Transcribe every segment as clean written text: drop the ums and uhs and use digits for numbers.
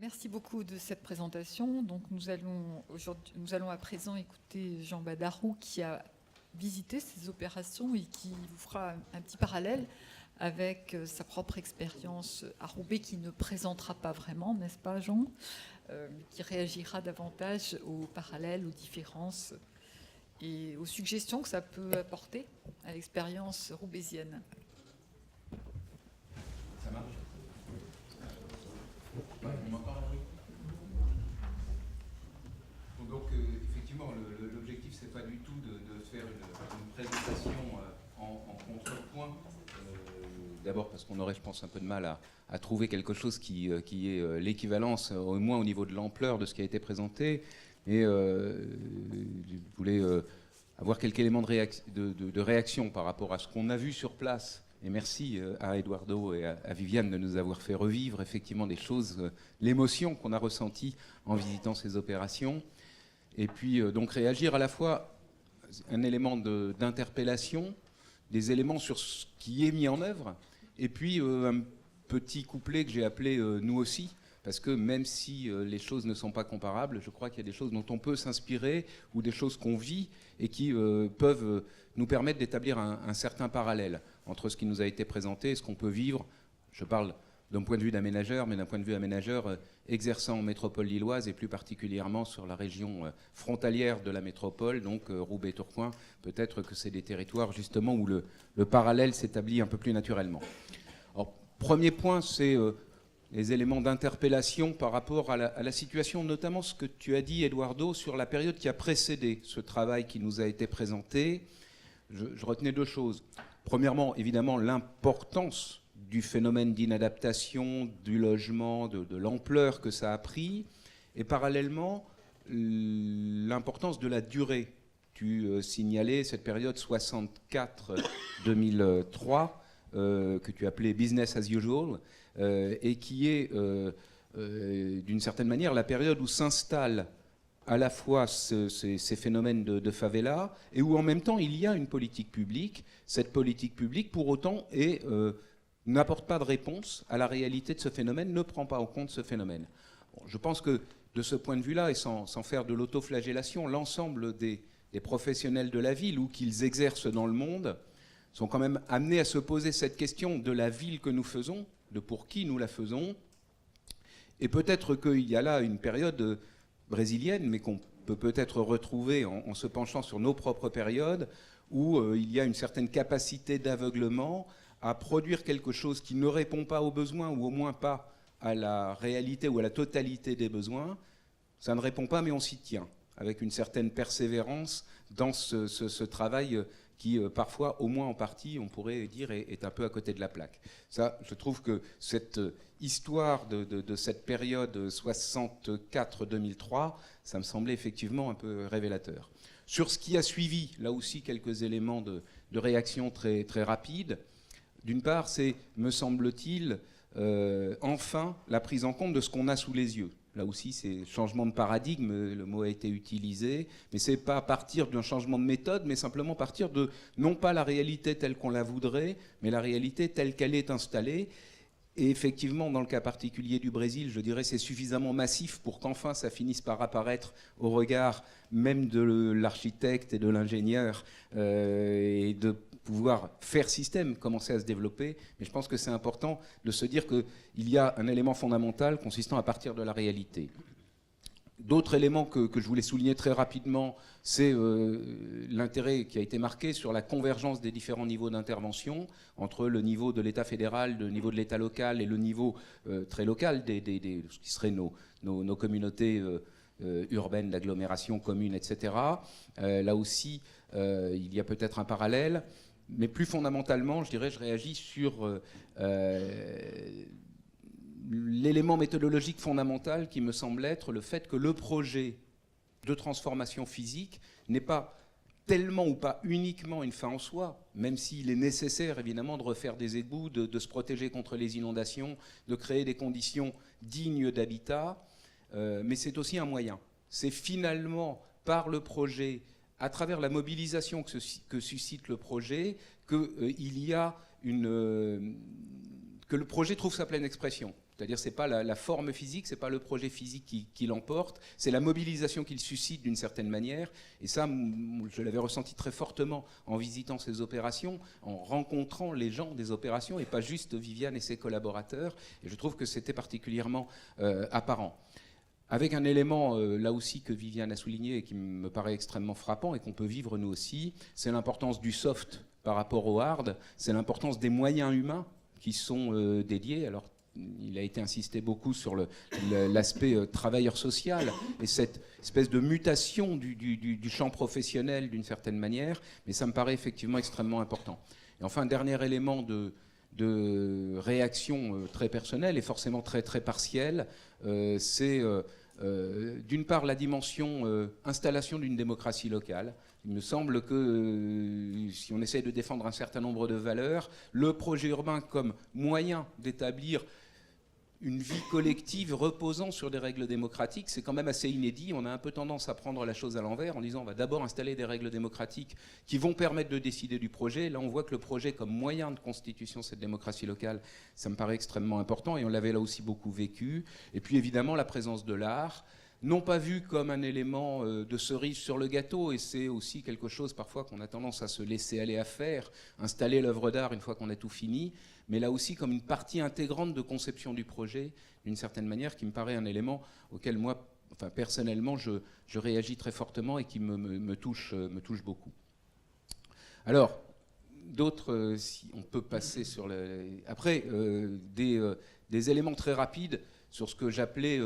Merci beaucoup de cette présentation. Donc nous allons à présent écouter Jean Badarou qui a visité ces opérations et qui vous fera un petit parallèle avec sa propre expérience à Roubaix, qui ne présentera pas vraiment, n'est-ce pas Jean, qui réagira davantage aux parallèles, aux différences et aux suggestions que ça peut apporter à l'expérience roubaisienne. Ça marche? Ouais, on m'entend là, oui. Donc effectivement, l'objectif, c'est pas du tout de faire une présentation en contrepoint. D'abord parce qu'on aurait, je pense, un peu de mal à trouver quelque chose qui est l'équivalence, au moins au niveau de l'ampleur de ce qui a été présenté. Et je voulais avoir quelques éléments de réaction par rapport à ce qu'on a vu sur place. Et merci à Eduardo et à Viviane de nous avoir fait revivre effectivement des choses, l'émotion qu'on a ressentie en visitant ces opérations. Et puis donc réagir à la fois un élément d'interpellation, des éléments sur ce qui est mis en œuvre, et puis un petit couplet que j'ai appelé nous aussi, parce que même si les choses ne sont pas comparables, je crois qu'il y a des choses dont on peut s'inspirer ou des choses qu'on vit et qui peuvent nous permettre d'établir un certain parallèle entre ce qui nous a été présenté et ce qu'on peut vivre. Je parle d'un point de vue d'aménageur, mais d'un point de vue aménageur exerçant en métropole lilloise et plus particulièrement sur la région frontalière de la métropole, donc Roubaix-Tourcoing. Peut-être que c'est des territoires justement où le parallèle s'établit un peu plus naturellement. Alors, premier point, c'est les éléments d'interpellation par rapport à la situation, notamment ce que tu as dit, Eduardo, sur la période qui a précédé ce travail qui nous a été présenté. Je retenais deux choses. Premièrement, évidemment, l'importance du phénomène d'inadaptation du logement, de l'ampleur que ça a pris, et parallèlement, l'importance de la durée. Tu signalais cette période 64-2003, que tu appelais business as usual, et qui est, d'une certaine manière, la période où s'installent à la fois ces phénomènes de favela, et où en même temps il y a une politique publique. Cette politique publique, pour autant, n'apporte pas de réponse à la réalité de ce phénomène, ne prend pas en compte ce phénomène. Bon, je pense que de ce point de vue-là, et sans faire de l'autoflagellation, l'ensemble des professionnels de la ville, ou qu'ils exercent dans le monde, sont quand même amenés à se poser cette question de la ville que nous faisons, de pour qui nous la faisons. Et peut-être qu'il y a là une période brésilienne, mais qu'on peut peut-être retrouver en se penchant sur nos propres périodes, où il y a une certaine capacité d'aveuglement à produire quelque chose qui ne répond pas aux besoins, ou au moins pas à la réalité ou à la totalité des besoins. Ça ne répond pas, mais on s'y tient, avec une certaine persévérance dans ce travail qui parfois, au moins en partie, on pourrait dire, est un peu à côté de la plaque. Ça, je trouve que cette histoire de cette période 64-2003, ça me semblait effectivement un peu révélateur. Sur ce qui a suivi, là aussi, quelques éléments de réaction très, très rapides. D'une part, c'est, me semble-t-il, enfin, la prise en compte de ce qu'on a sous les yeux. Là aussi, c'est changement de paradigme, le mot a été utilisé, mais c'est pas partir d'un changement de méthode, mais simplement partir de, non pas la réalité telle qu'on la voudrait, mais la réalité telle qu'elle est installée. Et effectivement, dans le cas particulier du Brésil, je dirais c'est suffisamment massif pour qu'enfin ça finisse par apparaître au regard même de l'architecte et de l'ingénieur, et de pouvoir faire système, commencer à se développer. Mais je pense que c'est important de se dire qu'il y a un élément fondamental consistant à partir de la réalité. D'autres éléments que je voulais souligner très rapidement, c'est l'intérêt qui a été marqué sur la convergence des différents niveaux d'intervention entre le niveau de l'État fédéral, le niveau de l'État local et le niveau très local de ce qui seraient nos communautés urbaines, d'agglomération, communes, etc. Là aussi, il y a peut-être un parallèle. Mais plus fondamentalement, je dirais, je réagis sur l'élément méthodologique fondamental qui me semble être le fait que le projet de transformation physique n'est pas tellement ou pas uniquement une fin en soi, même s'il est nécessaire évidemment de refaire des égouts, de se protéger contre les inondations, de créer des conditions dignes d'habitat, mais c'est aussi un moyen. C'est finalement par le projet, à travers la mobilisation que suscite le projet, que le projet trouve sa pleine expression. C'est-à-dire, c'est pas la forme physique, c'est pas le projet physique qui l'emporte, c'est la mobilisation qu'il suscite d'une certaine manière. Et ça, je l'avais ressenti très fortement en visitant ces opérations, en rencontrant les gens des opérations et pas juste Viviane et ses collaborateurs. Et je trouve que c'était particulièrement apparent. Avec un élément, là aussi, que Viviane a souligné et qui me paraît extrêmement frappant et qu'on peut vivre nous aussi, c'est l'importance du soft par rapport au hard, c'est l'importance des moyens humains qui sont dédiés. Alors, il a été insisté beaucoup sur l'aspect travailleur social et cette espèce de mutation du champ professionnel d'une certaine manière, mais ça me paraît effectivement extrêmement important. Et enfin, un dernier élément de réaction très personnelle et forcément très, très partielle, c'est d'une part la dimension installation d'une démocratie locale. Il me semble que si on essaie de défendre un certain nombre de valeurs, le projet urbain comme moyen d'établir une vie collective reposant sur des règles démocratiques, c'est quand même assez inédit. On a un peu tendance à prendre la chose à l'envers en disant on va d'abord installer des règles démocratiques qui vont permettre de décider du projet. Là, on voit que le projet comme moyen de constitution de cette démocratie locale, ça me paraît extrêmement important et on l'avait là aussi beaucoup vécu. Et puis évidemment la présence de l'art, non pas vu comme un élément de cerise sur le gâteau, et c'est aussi quelque chose parfois qu'on a tendance à se laisser aller à faire, installer l'œuvre d'art une fois qu'on a tout fini, mais là aussi comme une partie intégrante de conception du projet, d'une certaine manière, qui me paraît un élément auquel moi, enfin, personnellement, je réagis très fortement et qui me touche beaucoup. Alors, d'autres, si on peut passer sur après, des éléments très rapides sur ce que j'appelais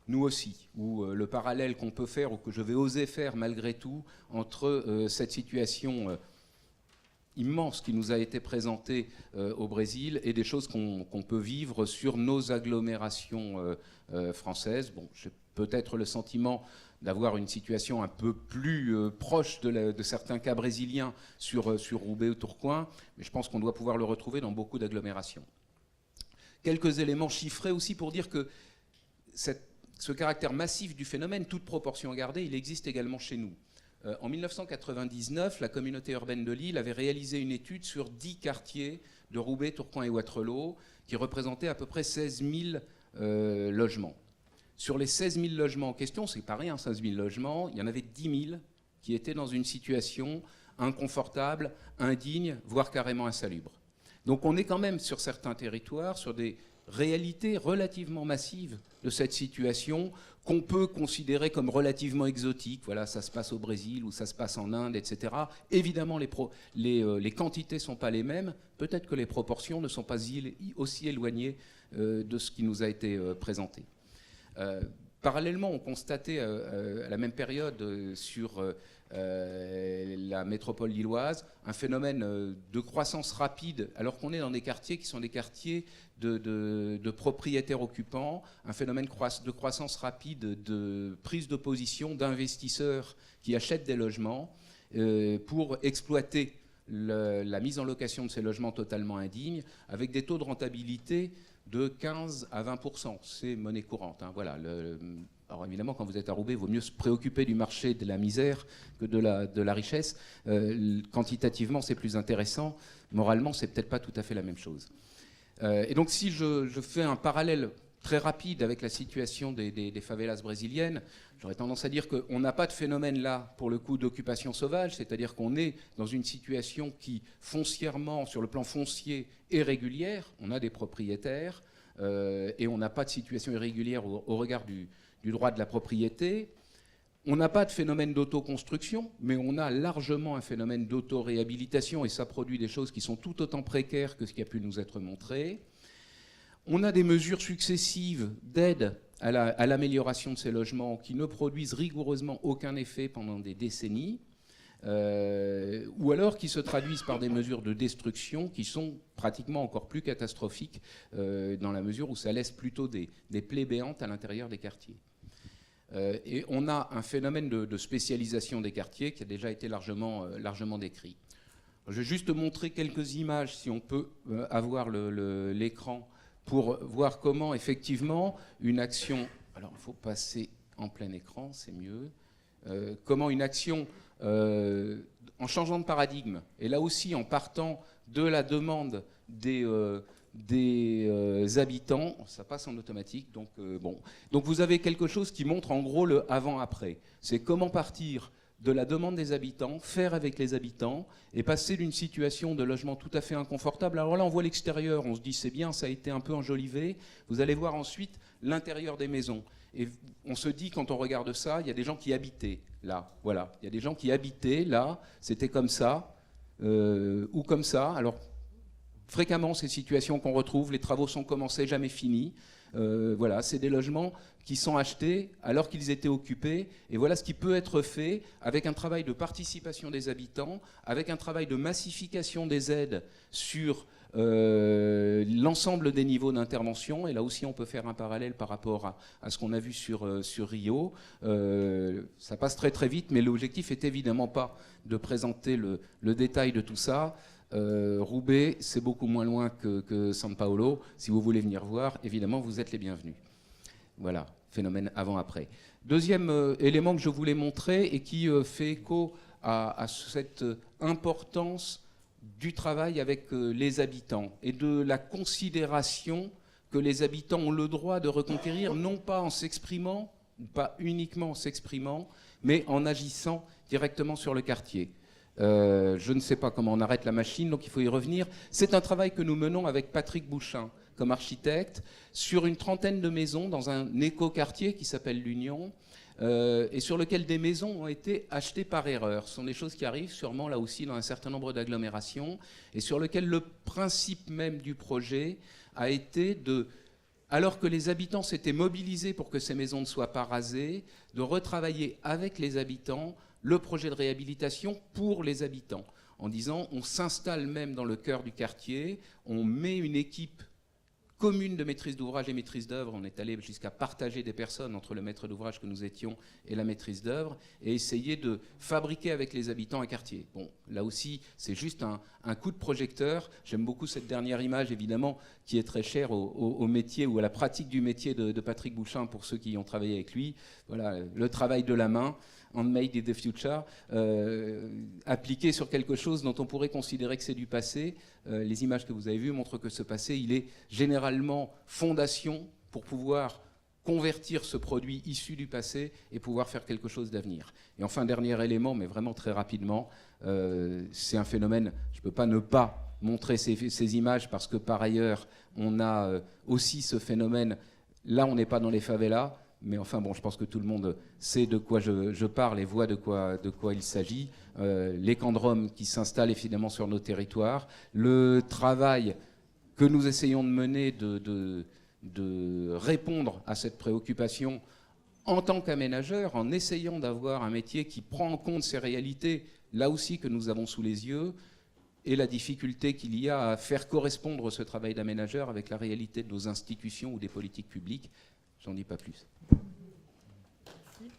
nous aussi, ou le parallèle qu'on peut faire, ou que je vais oser faire malgré tout, entre cette situation immense qui nous a été présentée au Brésil et des choses qu'on peut vivre sur nos agglomérations françaises. Bon, j'ai peut-être le sentiment d'avoir une situation un peu plus proche de certains cas brésiliens sur Roubaix ou Tourcoing, mais je pense qu'on doit pouvoir le retrouver dans beaucoup d'agglomérations. Quelques éléments chiffrés aussi pour dire que ce caractère massif du phénomène, toute proportion gardée, il existe également chez nous. En 1999, la communauté urbaine de Lille avait réalisé une étude sur 10 quartiers de Roubaix, Tourcoing et Wattrelos qui représentaient à peu près 16 000 logements. Sur les 16 000 logements en question, c'est pas rien, 16 000 logements, il y en avait 10 000 qui étaient dans une situation inconfortable, indigne, voire carrément insalubre. Donc on est quand même sur certains territoires, sur des réalité relativement massive de cette situation qu'on peut considérer comme relativement exotique. Voilà, ça se passe au Brésil ou ça se passe en Inde, etc. Évidemment, les quantités ne sont pas les mêmes. Peut-être que les proportions ne sont pas aussi éloignées de ce qui nous a été présenté. Parallèlement, on constatait à la même période sur la métropole lilloise un phénomène de croissance rapide, alors qu'on est dans des quartiers qui sont des quartiers de propriétaires occupants, un phénomène de croissance rapide de prise de position d'investisseurs qui achètent des logements pour exploiter la mise en location de ces logements totalement indignes, avec des taux de rentabilité de 15 à 20%. C'est monnaie courante. Hein, voilà. Alors évidemment, quand vous êtes à Roubaix, il vaut mieux se préoccuper du marché de la misère que de la richesse. Quantitativement, c'est plus intéressant. Moralement, c'est peut-être pas tout à fait la même chose. Et donc, si je fais un parallèle très rapide avec la situation des favelas brésiliennes, j'aurais tendance à dire qu'on n'a pas de phénomène là, pour le coup, d'occupation sauvage, c'est-à-dire qu'on est dans une situation qui, foncièrement, sur le plan foncier, est régulière. On a des propriétaires et on n'a pas de situation irrégulière au regard du droit de la propriété. On n'a pas de phénomène d'autoconstruction, mais on a largement un phénomène d'autoréhabilitation, et ça produit des choses qui sont tout autant précaires que ce qui a pu nous être montré. On a des mesures successives d'aide à l'amélioration de ces logements qui ne produisent rigoureusement aucun effet pendant des décennies, ou alors qui se traduisent par des mesures de destruction qui sont pratiquement encore plus catastrophiques dans la mesure où ça laisse plutôt des plaies béantes à l'intérieur des quartiers. Et on a un phénomène de spécialisation des quartiers qui a déjà été largement décrit. Je vais juste montrer quelques images, si on peut avoir l'écran, pour voir comment, effectivement, une action... Alors, il faut passer en plein écran, c'est mieux. Comment une action, en changeant de paradigme, et là aussi en partant de la demande des habitants, ça passe en automatique, donc bon. Donc vous avez quelque chose qui montre en gros le avant-après. C'est comment partir de la demande des habitants, faire avec les habitants et passer d'une situation de logement tout à fait inconfortable. Alors là, on voit l'extérieur, on se dit c'est bien, ça a été un peu enjolivé. Vous allez voir ensuite l'intérieur des maisons. Et on se dit, quand on regarde ça, il y a des gens qui habitaient là. Voilà, il y a des gens qui habitaient là, c'était comme ça, ou comme ça. Alors, fréquemment, ces situations qu'on retrouve, les travaux sont commencés, jamais finis. Voilà, c'est des logements qui sont achetés alors qu'ils étaient occupés. Et voilà ce qui peut être fait avec un travail de participation des habitants, avec un travail de massification des aides sur l'ensemble des niveaux d'intervention. Et là aussi, on peut faire un parallèle par rapport à ce qu'on a vu sur Rio. Ça passe très très vite, mais l'objectif est évidemment pas de présenter le détail de tout ça. Roubaix, c'est beaucoup moins loin que São Paulo. Si vous voulez venir voir, évidemment, vous êtes les bienvenus. Voilà, phénomène avant-après. Deuxième élément que je voulais montrer et qui fait écho à cette importance du travail avec les habitants et de la considération que les habitants ont le droit de reconquérir, non pas en s'exprimant, pas uniquement en s'exprimant, mais en agissant directement sur le quartier. Je ne sais pas comment on arrête la machine, donc il faut y revenir. C'est un travail que nous menons avec Patrick Bouchin comme architecte sur une trentaine de maisons dans un éco-quartier qui s'appelle l'Union et sur lequel des maisons ont été achetées par erreur. Ce sont des choses qui arrivent sûrement là aussi dans un certain nombre d'agglomérations et sur lequel le principe même du projet a été de, alors que les habitants s'étaient mobilisés pour que ces maisons ne soient pas rasées, de retravailler avec les habitants le projet de réhabilitation pour les habitants, en disant on s'installe même dans le cœur du quartier, on met une équipe commune de maîtrise d'ouvrage et maîtrise d'œuvre, on est allé jusqu'à partager des personnes entre le maître d'ouvrage que nous étions et la maîtrise d'œuvre, et essayer de fabriquer avec les habitants un quartier. Bon, là aussi, c'est juste un coup de projecteur. J'aime beaucoup cette dernière image, évidemment, qui est très chère au métier ou à la pratique du métier de Patrick Bouchin pour ceux qui y ont travaillé avec lui. Voilà, le travail de la main, handmade in the future, appliqué sur quelque chose dont on pourrait considérer que c'est du passé. Les images que vous avez vues montrent que ce passé, il est généralement fondation pour pouvoir convertir ce produit issu du passé et pouvoir faire quelque chose d'avenir. Et enfin, dernier élément, mais vraiment très rapidement, c'est un phénomène, je ne peux pas ne pas montrer ces images parce que par ailleurs, on a aussi ce phénomène, là on n'est pas dans les favelas, mais enfin bon, je pense que tout le monde sait de quoi je parle et voit de quoi il s'agit. Les camps de Rome qui s'installent évidemment sur nos territoires, le travail que nous essayons de mener de répondre à cette préoccupation en tant qu'aménageur, en essayant d'avoir un métier qui prend en compte ces réalités, là aussi que nous avons sous les yeux, et la difficulté qu'il y a à faire correspondre ce travail d'aménageur avec la réalité de nos institutions ou des politiques publiques. J'en dis pas plus. Merci.